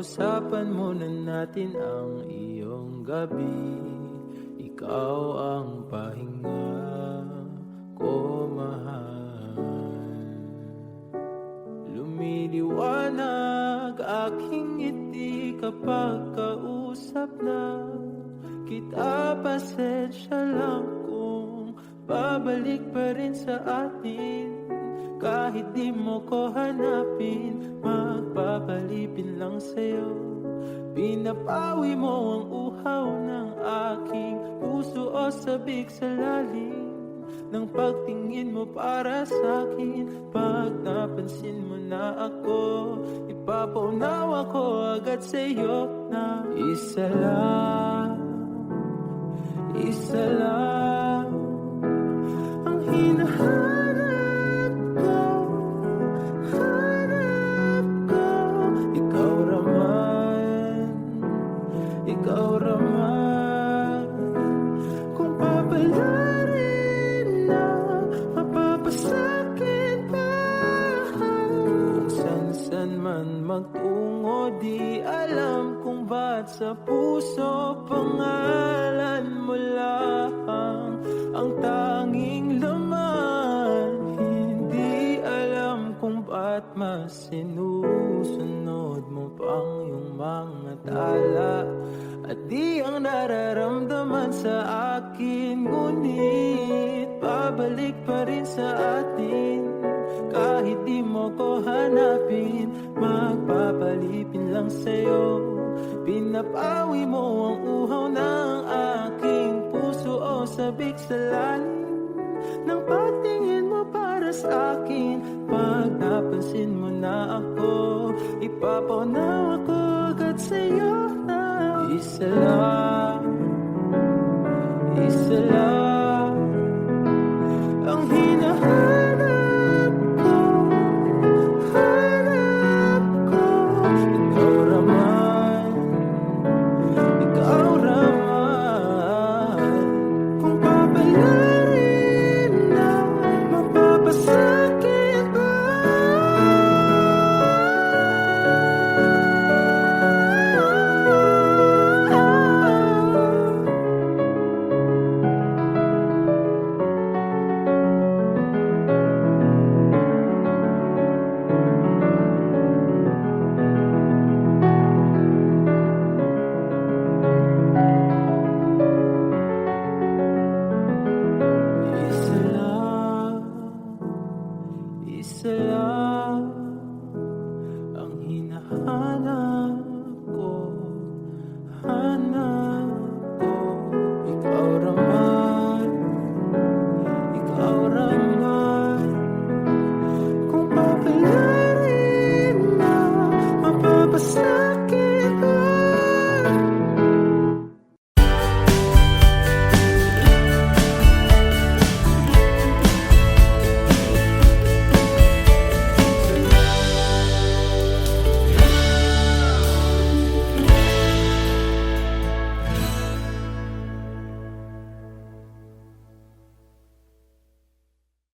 Pag-usapan muna natin ang iyong gabi. Ikaw ang pahinga ko, mahal. Lumiliwanag aking ngiti kapag kausap na kita. Pasensya lang kung babalik pa rin sa atin. Kahit di mo ko hanapin, magpapalipin lang sa'yo. Pinapawi mo ang uhaw ng aking puso o sabik sa lalim ng pagtingin mo para sa'kin. Pag napansin mo na ako, ipapaunawa ko agad sa'yo na isa lang ang hinahanap ko, hanap ko. Ikaw raman, kung papalarin na mapapasakit pa. Kung san man magtungo, di alam kung ba't sa puso pangalan mo lang ang tanging laman. Hindi alam kung ba't mas sinusunod mo pang yung mga tala. At di ang nararamdaman sa akin, ngunit pabalik pa rin sa atin. Kahit di mo ko hanapin, magpapalipin lang sa'yo. Pinapawi mo ang uhaw ng aking puso o sabik sa lalim ng pagtingin mo para sa akin. Pag napansin mo na ako, ipapaunawa ko agad sa'yo na isa lang